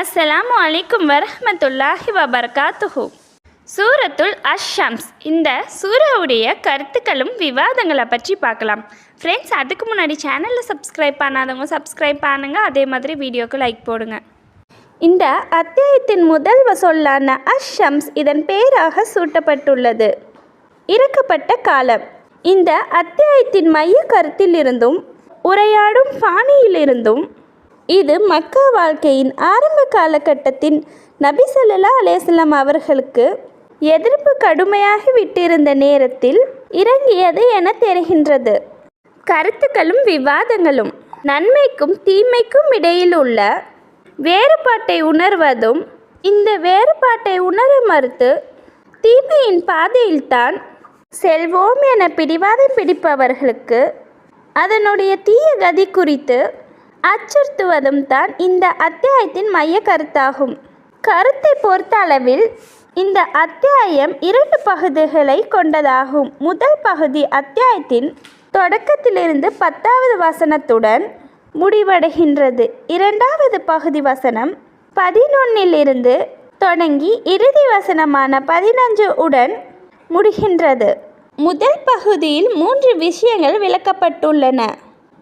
அஸ்ஸலாமு அலைக்கும் வரஹ்மத்துல்லாஹி வபரகாத்துஹு. சூரத்துல் அஷ்-ஷம்ஸ். இந்த சூறாவுடைய கருத்துக்களும் விவாதங்களை பற்றி பார்க்கலாம். ஃப்ரெண்ட்ஸ், அதுக்கு முன்னாடி சேனலில் சப்ஸ்கிரைப் பண்ணாதவங்க சப்ஸ்கிரைப் பண்ணுங்க. அதே மாதிரி வீடியோக்கு லைக் போடுங்க. இந்த அத்தியாயத்தின் முதல் சொல்லான அஷ்-ஷம்ஸ் இதன் பெயராக சூட்டப்பட்டுள்ளது. இறக்கப்பட்ட காலம். இந்த அத்தியாயத்தின் மைய கருத்திலிருந்தும் உரையாடும் பாணியிலிருந்தும் இது மக்கா வாழ்க்கையின் ஆரம்ப காலகட்டத்தின் நபி ஸல்லல்லாஹு அலைஹி வஸல்லம் அவர்களுக்கு எதிர்ப்பு கடுமையாகி விட்டிருந்த நேரத்தில் இறங்கியது என தெரிகின்றது. கருத்துக்களும் விவாதங்களும். நன்மைக்கும் தீமைக்கும் இடையில் உள்ள வேறுபாட்டை உணர்வதும், இந்த வேறுபாட்டை உணர மறுத்து தீமையின் பாதையில்தான் செல்வோம் என பிடிவாதம் பிடிப்பவர்களுக்கு அதனுடைய தீய கதி குறித்து அச்சுறுத்துவதும் தான் இந்த அத்தியாயத்தின் மைய கருத்தாகும். கருத்தை பொறுத்த அளவில் இந்த அத்தியாயம் 2 பகுதிகளை கொண்டதாகும். முதல் பகுதி அத்தியாயத்தின் தொடக்கத்திலிருந்து 10வது வசனத்துடன் முடிவடைகின்றது. இரண்டாவது பகுதி வசனம் 11 தொடங்கி இறுதி வசனமான 15 உடன் முடிகின்றது. முதல் பகுதியில் 3 விஷயங்கள் விளக்கப்பட்டுள்ளன.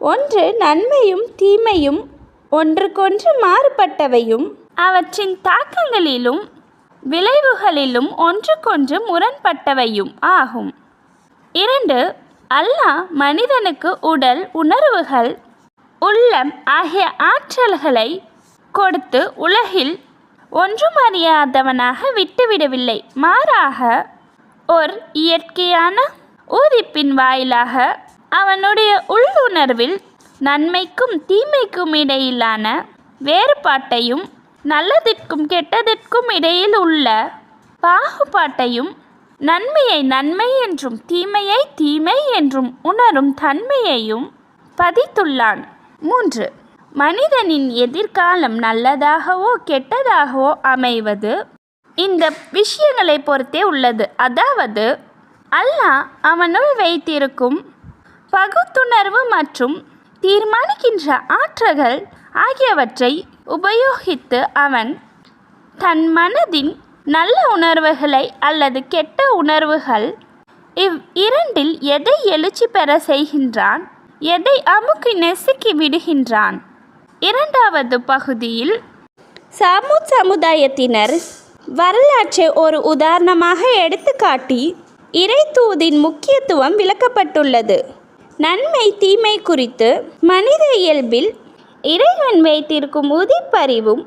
ஒன்று, நன்மையும் தீமையும் ஒன்றுக்கொன்று மாறுபட்டவையும் அவற்றின் தாக்கங்களிலும் விளைவுகளிலும் ஒன்றுக்கொன்று முரண்பட்டவையும் ஆகும். 2, அல்லாஹ் மனிதனுக்கு உடல், உணர்வுகள், உள்ளம் ஆகிய ஆற்றல்களை கொடுத்து உலகில் ஒன்றுமறியாதவனாக விட்டுவிடவில்லை. மாறாக ஓர் இயற்கையான ஊதிப்பின் வாயிலாக அவனுடைய உள்ளுணர்வில் நன்மைக்கும் தீமைக்கும் இடையிலான வேறுபாட்டையும் நல்லதிற்கும் கெட்டதிற்கும் இடையில் உள்ள பாகுபாட்டையும் நன்மையை நன்மை என்றும் தீமையை தீமை என்றும் உணரும் தன்மையையும் பதித்துள்ளான். 3, மனிதனின் எதிர்காலம் நல்லதாகவோ கெட்டதாகவோ அமைவது இந்த விஷயங்களை பொறுத்தே உள்ளது. அதாவது அல்லாஹ் அவனுள் வைத்திருக்கும் பகுத்துணர்வு மற்றும் தீர்மானிக்கின்ற ஆற்றல்கள் ஆகியவற்றை உபயோகித்து அவன் தன் மனதின் நல்ல உணர்வுகளை அல்லது கெட்ட உணர்வுகள் இவ்விரண்டில் எதை எழுச்சி பெற செய்கின்றான், எதை அமுக்கி நெசுக்கி விடுகின்றான். 2வது பகுதியில் சமூத் சமுதாயத்தினர் வரலாற்றை ஒரு உதாரணமாக எடுத்துக்காட்டி இறைத்தூதின் முக்கியத்துவம் விளக்கப்பட்டுள்ளது. நன்மை தீமை குறித்து மனித இயல்பில் இறைவன் வைத்திருக்கும் உதிப்பறிவும்